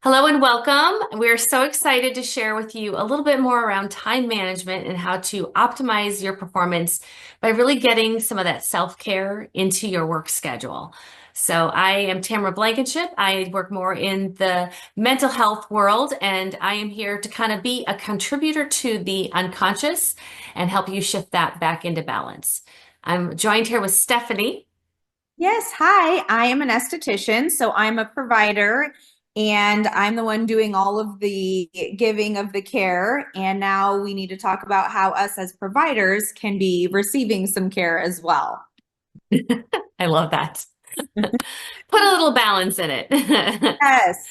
Hello and welcome. We're so excited to share with you a little bit more around time management and how to optimize your performance by really getting some of that self-care into your work schedule. So I am Tamara Blankenship. I work more in the mental health world, and I am here to kind of be a contributor to the unconscious and help you shift that back into balance. I'm joined here with Stephanie. Yes, hi. I am an esthetician, so I'm a provider and I'm the one doing all of the giving of the care. And now we need to talk about how us as providers can be receiving some care as well. I love that. Put a little balance in it. Yes.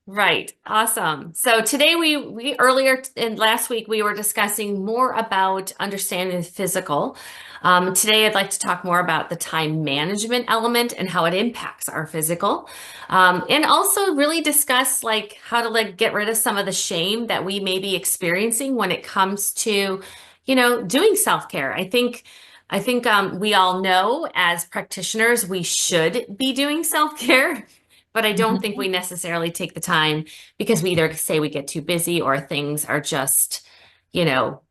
Right. Awesome. So today we earlier in last week we were discussing more about understanding the physical. Today I'd like to talk more about the time management element and how it impacts our physical. And also really discuss like how to like get rid of some of the shame that we may be experiencing when it comes to, doing self-care. I think we all know as practitioners we should be doing self-care. But I don't think Mhm. we necessarily take the time because we either say we get too busy or things are just, you know,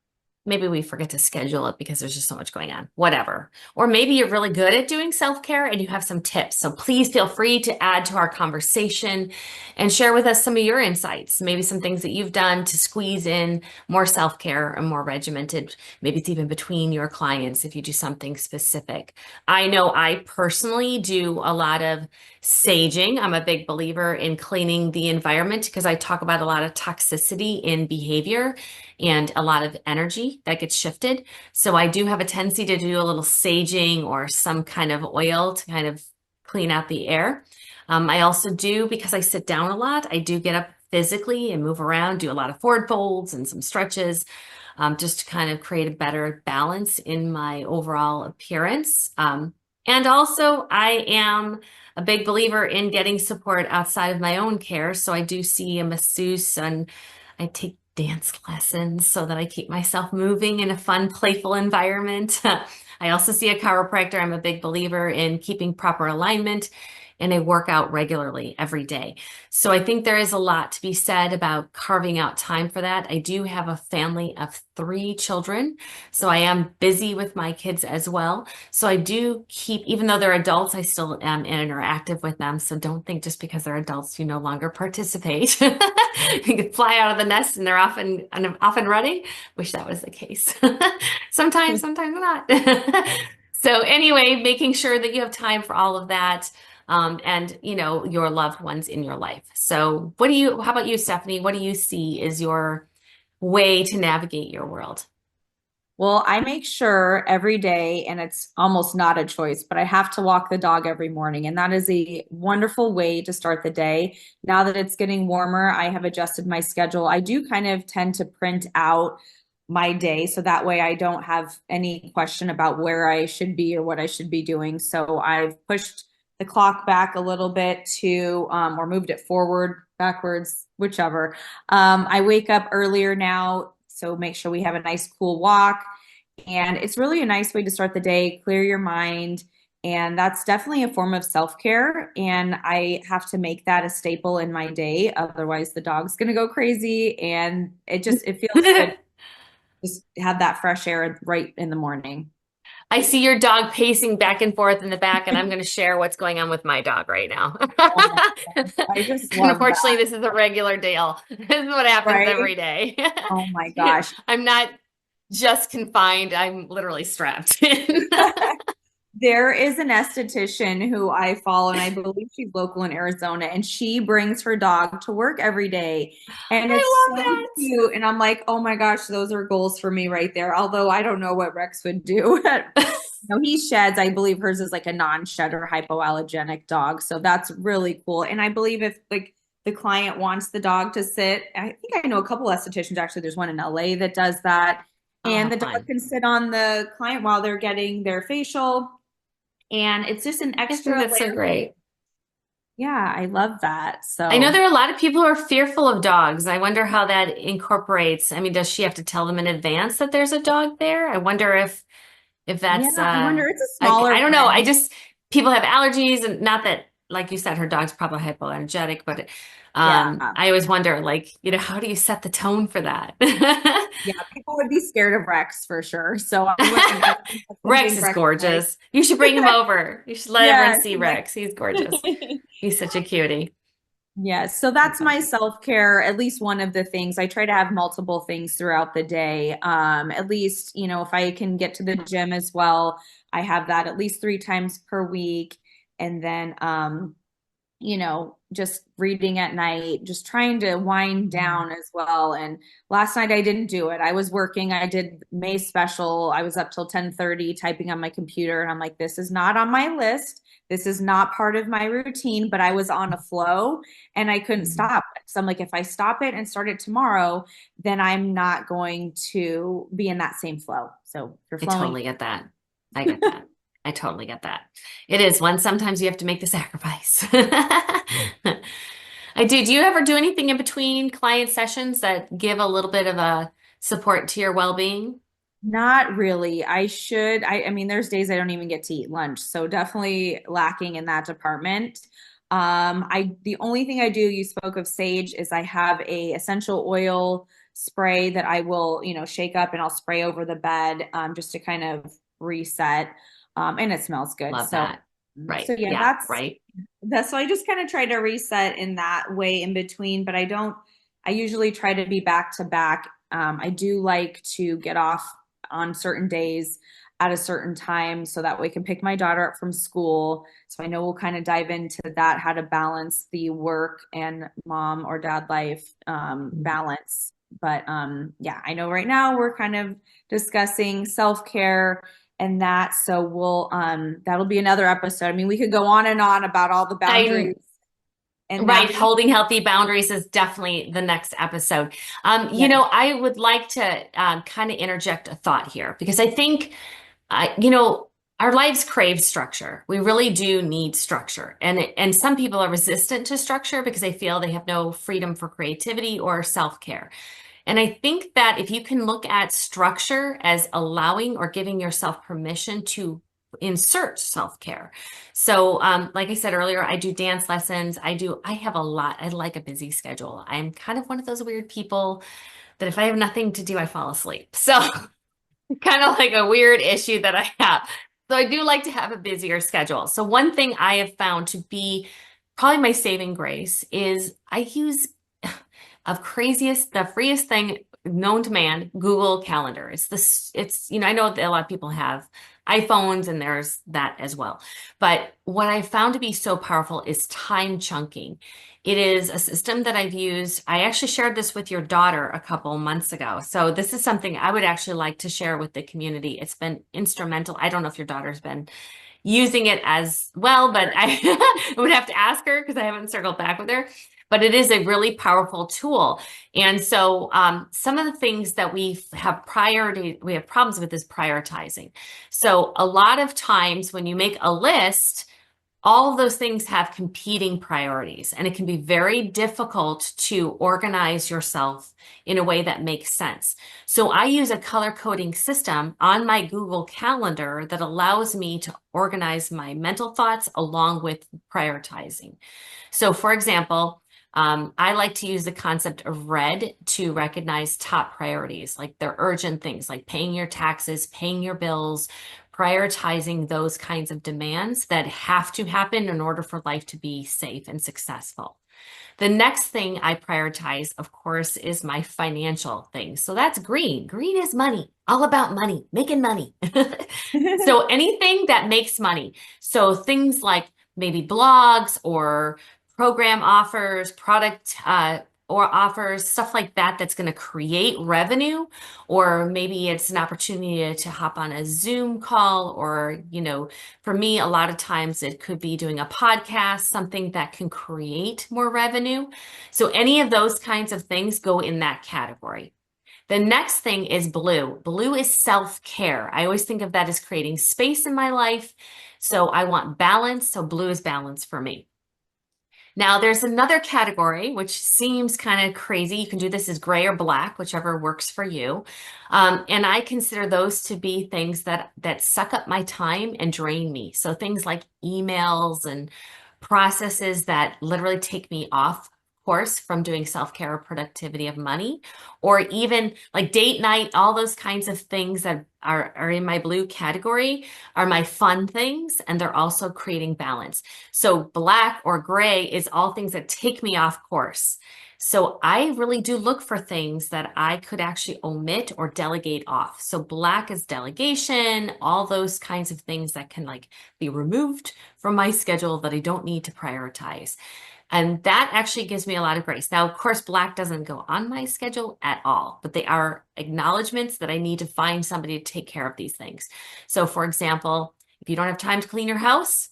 maybe we forget to schedule it because there's just so much going on, whatever. Or maybe you're really good at doing self-care and you have some tips. So please feel free to add to our conversation and share with us some of your insights, maybe some things that you've done to squeeze in more self-care and more regimented. Maybe it's even between your clients if you do something specific. I know I personally do a lot of saging. I'm a big believer in cleaning the environment because I talk about a lot of toxicity in behavior and a lot of energy that gets shifted. So I do have a tendency to do a little saging or some kind of oil to kind of clean out the air. I also do, because I sit down a lot, I do get up physically and move around, do a lot of forward folds and some stretches, just to kind of create a better balance in my overall appearance. And also, I am a big believer in getting support outside of my own care. So I do see a masseuse and I take dance lessons so that I keep myself moving in a fun, playful environment. I also see a chiropractor. I'm a big believer in keeping proper alignment and I work out regularly every day. So I think there is a lot to be said about carving out time for that. I do have a family of three children, so I am busy with my kids as well. So I do keep, even though they're adults, I still am interactive with them. So don't think just because they're adults, you no longer participate. You can fly out of the nest and they're off and running. Wish that was the case. Sometimes not. So anyway, making sure that you have time for all of that, and your loved ones in your life. So how about you, Stephanie? What do you see is your way to navigate your world? Well, I make sure every day, and it's almost not a choice, but I have to walk the dog every morning. And that is a wonderful way to start the day. Now that it's getting warmer, I have adjusted my schedule. I do kind of tend to print out my day so that way I don't have any question about where I should be or what I should be doing. So I've pushed the clock back a little bit or moved it forward, backwards, whichever. I wake up earlier now, so make sure we have a nice cool walk. And it's really a nice way to start the day, clear your mind. And that's definitely a form of self-care. And I have to make that a staple in my day. Otherwise, the dog's going to go crazy. And it feels good. Just have that fresh air right in the morning. I see your dog pacing back and forth in the back, and I'm going to share what's going on with my dog right now. Oh my gosh. I just And love unfortunately, that. this is a regular deal. This is what happens Right? every day. Oh my gosh. I'm not just confined, I'm literally strapped in. There is an esthetician who I follow, and I believe she's local in Arizona, and she brings her dog to work every day. And it's I love so that. cute. And I'm like, oh my gosh, those are goals for me right there. Although I don't know what Rex would do. No, he sheds. I believe hers is like a non-shedder hypoallergenic dog. So that's really cool. And I believe if like the client wants the dog to sit, I think I know a couple estheticians actually. There's one in LA that does that. Oh, And the dog fun. can sit on the client while they're getting their facial. And it's just an I think extra that's so layer. great. Yeah, I love that. I know So, there are a lot of people who are fearful of dogs. I wonder how that incorporates. I mean, does she have to tell them in advance that there's a dog there? I wonder if yeah, that's I wonder, it's a I smaller don't know. I one. just people have allergies and not that like you said her dog's probably hypoallergenic, but Yeah. I always wonder, like, how do you set the tone for that? Yeah, people would be scared of Rex for sure. So I wouldn't, I don't Rex think is Rex like. gorgeous. You should bring him over. You should let everyone Yeah, see she's like Rex. He's gorgeous. He's such a cutie. yeah, so that's my self-care, at least one of the things. I try to have multiple things throughout the day. At least, if I can get to the gym as well, I have that at least 3 times per week. And then just reading at night, just trying to wind down as well. And last night I didn't do it. I was working. I did May special. I was up till 10:30 typing on my computer and I'm like, this is not on my list. This is not part of my routine, but I was on a flow and I couldn't Mhm. stop it. So I'm like, if I stop it and start it tomorrow, then I'm not going to be in that same flow. So if you're I flowing. totally get that. I get that. I totally get that. It is one sometimes you have to make the sacrifice. I do. Do you ever do anything in between client sessions that give a little bit of a support to your well-being? Not really. I should. I mean, there's days I don't even get to eat lunch, so definitely lacking in that department. The only thing I do, you spoke of sage, is I have a essential oil spray that I will, shake up and I'll spray over the bed, just to kind of reset. And it smells good. Love So, that. so Right. yeah, Yeah, that's right. that's so I just kind of try to reset in that way in between, but I don't. I usually try to be back to back. I do like to get off on certain days at a certain time so that way I can pick my daughter up from school. So I know we'll kind of dive into that, how to balance the work and mom or dad life balance. But yeah, I know right now we're kind of discussing self-care and that. So that'll be another episode. I mean, we could go on and on about all the I boundaries and Right, that. holding healthy boundaries is definitely the next episode. Yeah. I would like to kind of interject a thought here because I think, our lives crave structure. We really do need structure, and some people are resistant to structure because they feel they have no freedom for creativity or self-care. And I think that if you can look at structure as allowing or giving yourself permission to insert self-care. So, like I said earlier, I do dance lessons. I have a lot. I like a busy schedule. I'm kind of one of those weird people that if I have nothing to do, I fall asleep. So, kind of like a weird issue that I have. So, I do like to have a busier schedule. So, one thing I have found to be probably my saving grace is I use the freest thing known to man, Google Calendar. I know that a lot of people have iPhones and there's that as well. But what I found to be so powerful is time chunking. It is a system that I've used. I actually shared this with your daughter a couple months ago. So this is something I would actually like to share with the community. It's been instrumental. I don't know if your daughter's been using it as well, but I would have to ask her because I haven't circled back with her. But it is a really powerful tool. And so some of the things that we have problems with is prioritizing. So a lot of times when you make a list, all of those things have competing priorities, and it can be very difficult to organize yourself in a way that makes sense. So I use a color coding system on my Google Calendar that allows me to organize my mental thoughts along with prioritizing. So, for example, I like to use the concept of red to recognize top priorities, like the urgent things like paying your taxes, paying your bills, prioritizing those kinds of demands that have to happen in order for life to be safe and successful. The next thing I prioritize, of course, is my financial things. So that's green. Green is money, all about money, making money. So anything that makes money. So things like maybe blogs or program offers, product or offers, stuff like that, that's going to create revenue. Or maybe it's an opportunity to hop on a Zoom call, or, for me, a lot of times it could be doing a podcast, something that can create more revenue. So any of those kinds of things go in that category. The next thing is blue. Blue is self-care. I always think of that as creating space in my life. So I want balance. So blue is balance for me. Now, there's another category which seems kind of crazy. You can do this as gray or black, whichever works for you. And I consider those to be things that suck up my time and drain me. So things like emails and processes that literally take me off course from doing self-care or productivity of money, or even like date night, all those kinds of things that are in my blue category are my fun things, and they're also creating balance. So black or gray is all things that take me off course. So I really do look for things that I could actually omit or delegate off. So black is delegation, all those kinds of things that can like be removed from my schedule that I don't need to prioritize. And that actually gives me a lot of grace. Now, of course, black doesn't go on my schedule at all, but they are acknowledgments that I need to find somebody to take care of these things. So, for example, if you don't have time to clean your house,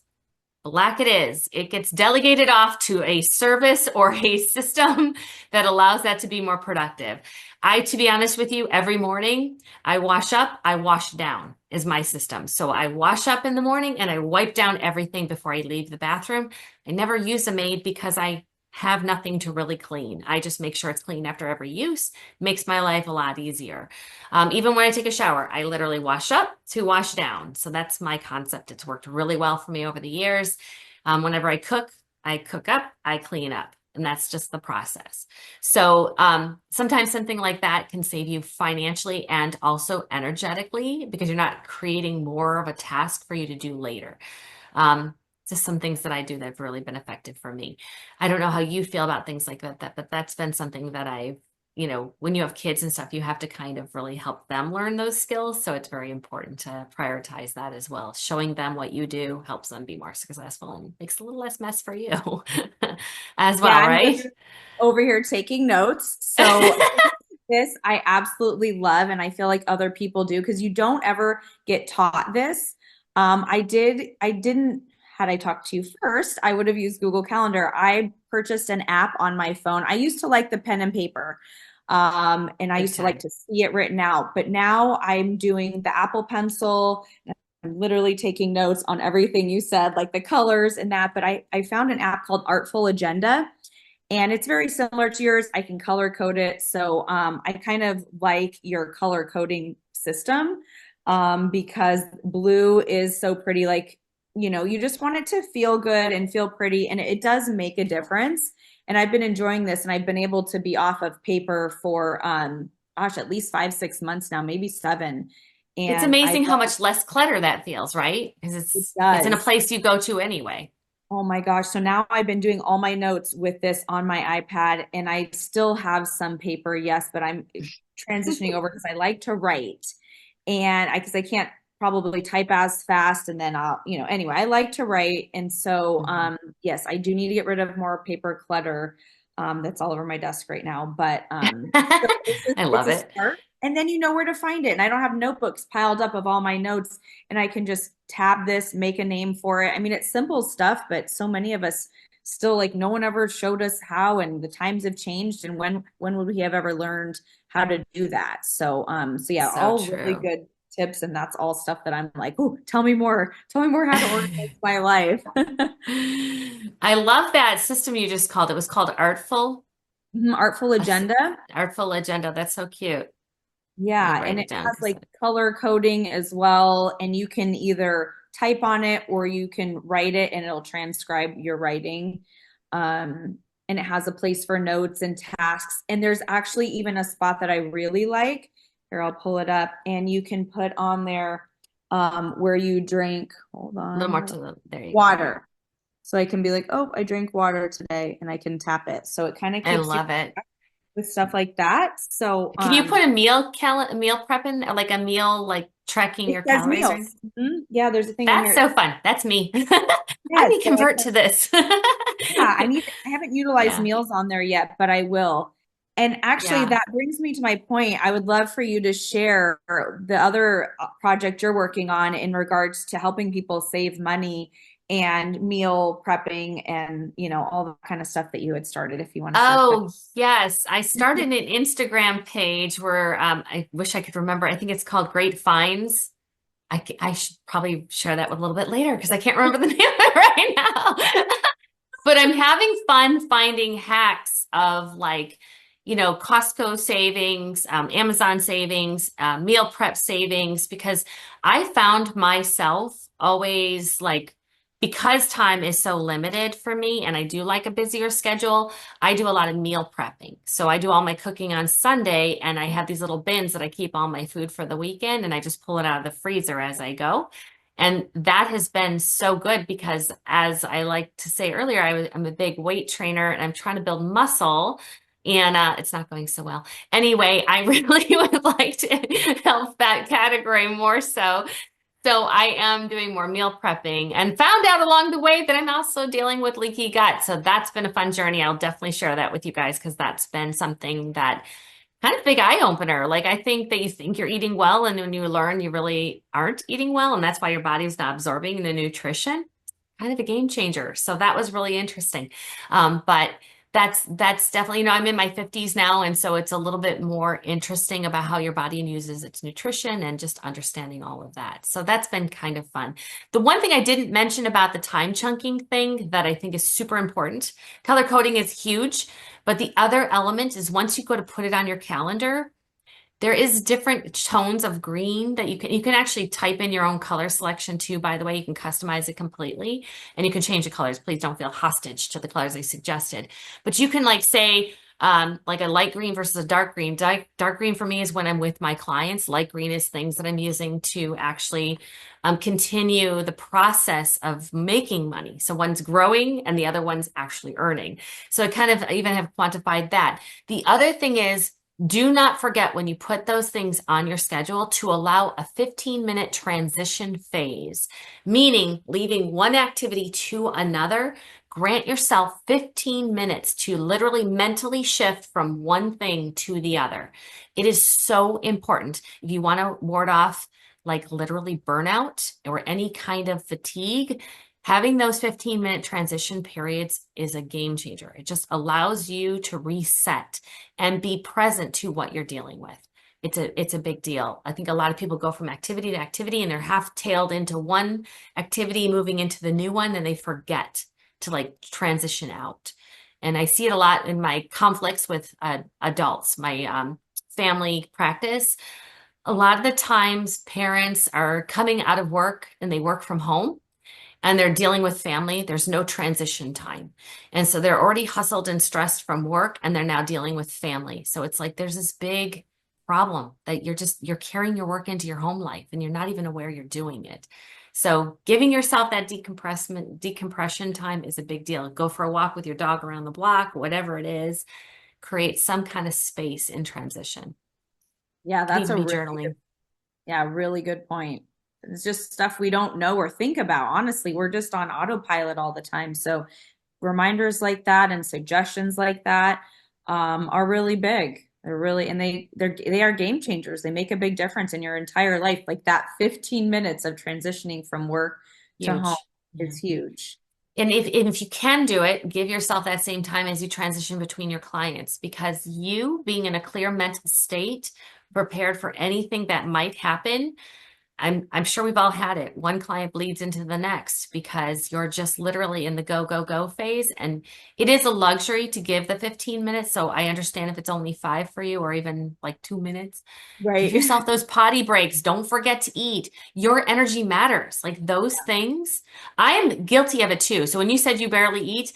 black it is. It gets delegated off to a service or a system that allows that to be more productive. To be honest with you, every morning I wash up, I wash down is my system. So I wash up in the morning and I wipe down everything before I leave the bathroom. I never use a maid because I have nothing to really clean. I just make sure it's clean after every use. Makes my life a lot easier. Even when I take a shower, I literally wash up to wash down. So that's my concept. It's worked really well for me over the years. Whenever I cook up, I clean up. And that's just the process. So sometimes something like that can save you financially and also energetically because you're not creating more of a task for you to do later. Just some things that I do that have really been effective for me. I don't know how you feel about things like that, but that's been something that I've, when you have kids and stuff, you have to kind of really help them learn those skills. So it's very important to prioritize that as well. Showing them what you do helps them be more successful and makes a little less mess for you as Yeah, well, I'm right? over here taking notes. So this I absolutely love, and I feel like other people do because you don't ever get taught this. I didn't, had I talked to you first, I would have used Google Calendar. I purchased an app on my phone. I used to like the pen and paper, and I Big used to like time. to see it written out, but now I'm doing the Apple Pencil. I'm literally taking notes on everything you said, like the colors and that. But I found an app called Artful Agenda, and it's very similar to yours. I can color code it. So I kind of like your color coding system because blue is so pretty. Like, you just want it to feel good and feel pretty. And it does make a difference. And I've been enjoying this, and I've been able to be off of paper for, gosh, at least 5, 6 months now, maybe 7. It's And I amazing how love much less clutter that feels, right? Because it it's in a does. place you go to anyway. Oh my gosh. So now I've been doing all my notes with this on my iPad, and I still have some paper, yes, but I'm transitioning over because I like to write. And because I can't probably type as fast, and then anyway, I like to write. And so Mhm. yes, I do need to get rid of more paper clutter. That's all over my desk right now. But so I it's love a it. start. And then you know where to find it. And I don't have notebooks piled up of all my notes, and I can just tab this, make a name for it. I mean, it's simple stuff, but so many of us still, like, no one ever showed us how, and the times have changed. And when would we have ever learned how to do that? So yeah, So all really true. good tips, and that's all stuff that I'm like, oh, tell me more how to organize my life. I love that system you just called. It was called Artful. Artful A s- Agenda. Artful Agenda. That's so cute. I'm gonna Yeah, write and it it down has because like color coding as well, and you can either type on it or you can write it and it'll transcribe your writing. And it has a place for notes and tasks. And there's actually even a spot that I really like. Here, I'll pull it up, and you can put on there where you drink, hold a little more on, to the, there you go. water. So I can be like, oh, I drank water today, and I can tap it. So it kind of I keeps you love it. with stuff like that. So Can you put a meal prepping, or like a meal, like tracking it your says calories or meals. anything? Yeah, there's a thing in That's here. so fun. That's me. I Yes, need to so I convert can, to this. yeah, I haven't utilized Yeah. meals on there yet, but I will. And actually, Yeah. that brings me to my point. I would love for you to share the other project you're working on in regards to helping people save money and meal prepping and, all the kind of stuff that you had started, if you want to share quick. Oh, yes. I started an Instagram page where I wish I could remember. I think it's called Great Finds. I should probably share that with a little bit later because I can't remember the name of it right now. But I'm having fun finding hacks of like, Costco savings, Amazon savings, meal prep savings, because I found myself always like because time is so limited for me and I do like a busier schedule, I do a lot of meal prepping. So I do all my cooking on Sunday and I have these little bins that I keep all my food for the weekend and I just pull it out of the freezer as I go. And that has been so good because, as I like to say earlier, I'm a big weight trainer and I'm trying to build muscle. And it's not going so well. Anyway, I really would like to help that category more so. So I am doing more meal prepping and found out along the way that I'm also dealing with leaky gut. So that's been a fun journey. I'll definitely share that with you guys because that's been something that kind of big eye opener. Like I think that you think you're eating well, and when you learn you really aren't eating well, and that's why your body's not absorbing the nutrition. Kind of a game changer. So that was really interesting. But that's definitely, I'm in my 50s now, and so it's a little bit more interesting about how your body uses its nutrition and just understanding all of that. So that's been kind of fun. The one thing I didn't mention about the time chunking thing that I think is super important, color coding is huge. But the other element is once you go to put it on your calendar, there is different tones of green that you can actually type in your own color selection too, by the way. You can customize it completely and you can change the colors. Please don't feel hostage to the colors I suggested. But you can like say like a light green versus a dark green. Dark green for me is when I'm with my clients. Light green is things that I'm using to actually continue the process of making money. So one's growing and the other one's actually earning. So I kind of even have quantified that. The other thing is, do not forget when you put those things on your schedule to allow a 15-minute transition phase, meaning leaving one activity to another. Grant yourself 15 minutes to literally mentally shift from one thing to the other. It is so important. If you want to ward off like literally burnout or any kind of fatigue, having those 15-minute transition periods is a game changer. It just allows you to reset and be present to what you're dealing with. It's a big deal. I think a lot of people go from activity to activity and they're half tailed into one activity, moving into the new one, and they forget to like transition out. And I see it a lot in my conflicts with adults, my family practice. A lot of the times parents are coming out of work and they work from home and they're dealing with family. There's no transition time. And so they're already hustled and stressed from work and they're now dealing with family. So it's like there's this big problem that you're carrying your work into your home life and you're not even aware you're doing it. So giving yourself that decompression time is a big deal. Go for a walk with your dog around the block, whatever it is, create some kind of space in transition. Yeah, Could that's even a be really journaling. Yeah, really good point. It's just stuff we don't know or think about. Honestly, we're just on autopilot all the time. So reminders like that and suggestions like that are really big. They're really, and they are game changers. They make a big difference in your entire life. Like that 15 minutes of transitioning from work to home Huge. Yeah. is huge. And if you can do it, give yourself that same time as you transition between your clients, because you being in a clear mental state, prepared for anything that might happen. I'm sure we've all had it. One client bleeds into the next because you're just literally in the go, go, go phase. And it is a luxury to give the 15 minutes. So I understand if it's only 5 for you or even like 2 minutes. Give Right. yourself those potty breaks. Don't forget to eat. Your energy matters. Like those things. I am guilty of it too. So when you said you barely eat,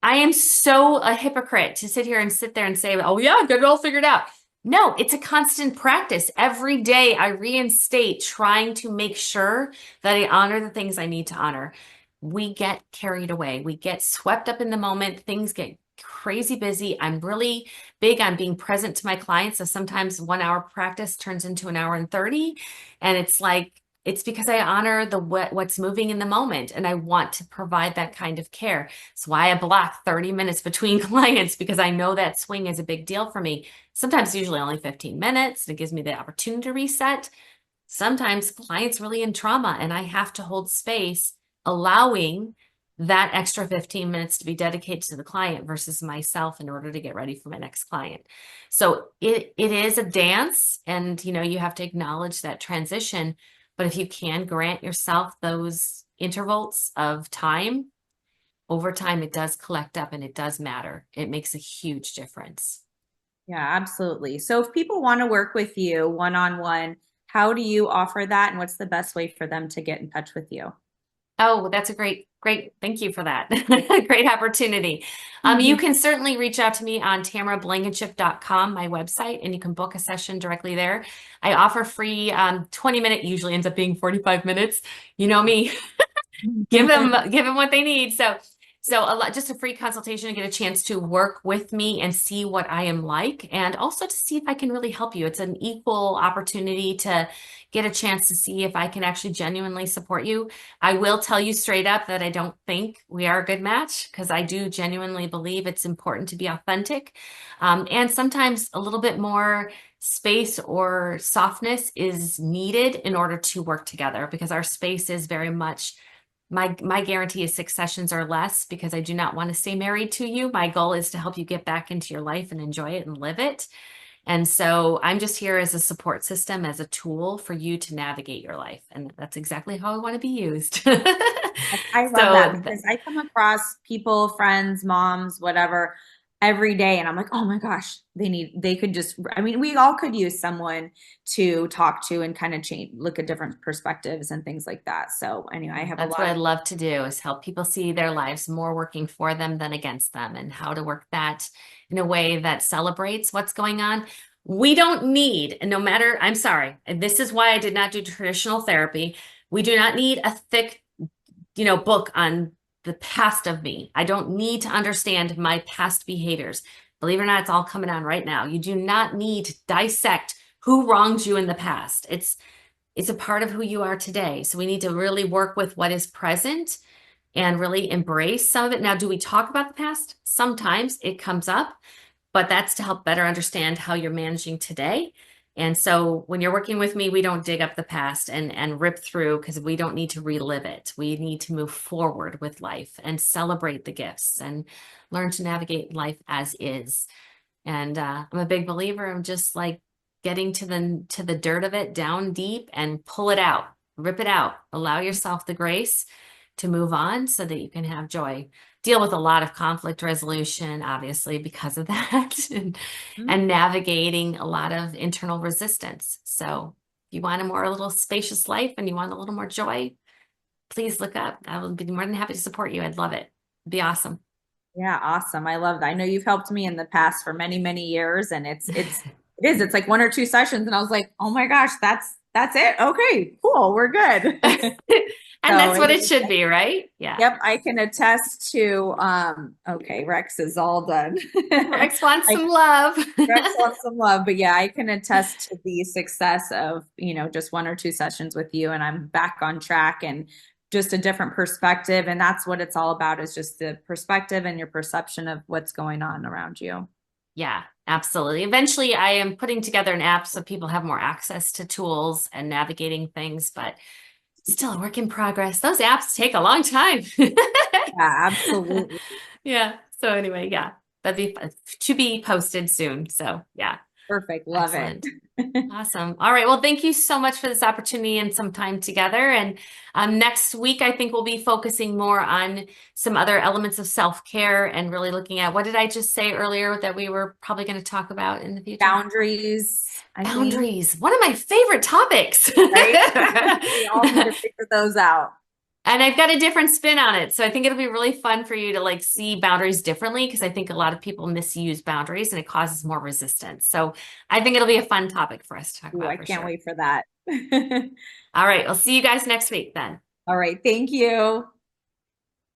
I am so a hypocrite to sit there and say, oh, yeah, I've got it all figured out. No, it's a constant practice. Every day I reinstate trying to make sure that I honor the things I need to honor. We get carried away. We get swept up in the moment. Things get crazy busy. I'm really big on being present to my clients. So sometimes 1 hour practice turns into an hour and 30. And it's like, it's because I honor what's moving in the moment and I want to provide that kind of care. That's why I block 30 minutes between clients because I know that swing is a big deal for me. Sometimes usually only 15 minutes. It gives me the opportunity to reset. Sometimes clients really in trauma and I have to hold space, allowing that extra 15 minutes to be dedicated to the client versus myself in order to get ready for my next client. So it is a dance and you have to acknowledge that transition. But if you can grant yourself those intervals of time, over time, it does collect up and it does matter. It makes a huge difference. Yeah, absolutely. So if people want to work with you one-on-one, how do you offer that and what's the best way for them to get in touch with you? Oh, that's a great. Thank you for that. Great opportunity. You Mhm. can certainly reach out to me on tamarablankenship.com, my website, and you can book a session directly there. I offer free 20-minute, usually ends up being 45 minutes. You know me. Give them what they need. So a lot, just a free consultation to get a chance to work with me and see what I am like, and also to see if I can really help you. It's an equal opportunity to get a chance to see if I can actually genuinely support you. I will tell you straight up that I don't think we are a good match, because I do genuinely believe it's important to be authentic. And sometimes a little bit more space or softness is needed in order to work together, because our space is very much my guarantee is 6 sessions or less, because I do not want to stay married to you. My goal is to help you get back into your life and enjoy it and live it. And so I'm just here as a support system, as a tool for you to navigate your life. And that's exactly how I want to be used. I love that So because I come across people, friends, moms, whatever, every day, and I'm like, oh my gosh, they could just, I mean, we all could use someone to talk to and kind of change, look at different perspectives and things like that. So anyway, I have a that's lot what I of, love to do, is help people see their lives more working for them than against them, and how to work that in a way that celebrates what's going on. We don't need, and no matter, I'm sorry, and this is why I did not do traditional therapy. We do not need a thick, book on the past of me. I don't need to understand my past behaviors. Believe it or not, it's all coming on right now. You do not need to dissect who wronged you in the past. It's a part of who you are today. So we need to really work with what is present and really embrace some of it. Now, do we talk about the past? Sometimes it comes up, but that's to help better understand how you're managing today. And so when you're working with me, we don't dig up the past and rip through, because we don't need to relive it. We need to move forward with life and celebrate the gifts and learn to navigate life as is. And I'm a big believer of just like getting to the dirt of it down deep and pull it out, rip it out, allow yourself the grace to move on so that you can have joy. Deal with a lot of conflict resolution, obviously, because of that, and navigating a lot of internal resistance. So if you want a more a little spacious life and you want a little more joy, please look up. I will be more than happy to support you. I'd love it. It'd be awesome. yeah, awesome. I love that. I know you've helped me in the past for many, many years, and it is, it's like one or two sessions, and I was like, oh my gosh, that's it. Okay, cool, we're good. And So that's what it it is. should be, right? Yeah. Yep, I can attest to okay, Rex is all done. Rex wants I some love. Rex wants some love, but yeah, I can attest to the success of, just one or two sessions with you and I'm back on track and just a different perspective. And that's what it's all about, is just the perspective and your perception of what's going on around you. Yeah, absolutely. Eventually, I am putting together an app so people have more access to tools and navigating things, but still a work in progress. Those apps take a long time. Yeah, absolutely. Yeah. So anyway, yeah, that'd be to be posted soon. So yeah, Perfect. Love it. excellent. Awesome. All right. Well, thank you so much for this opportunity and some time together. And next week, I think we'll be focusing more on some other elements of self-care and really looking at, what did I just say earlier that we were probably going to talk about in the future? Boundaries, I think, Boundaries, one of my favorite topics. right? We all need to figure those out. And I've got a different spin on it. So I think it'll be really fun for you to like see boundaries differently, because I think a lot of people misuse boundaries and it causes more resistance. So I think it'll be a fun topic for us to talk Ooh, I about for can't sure. wait for that. All right. I'll see you guys next week then. All right. Thank you.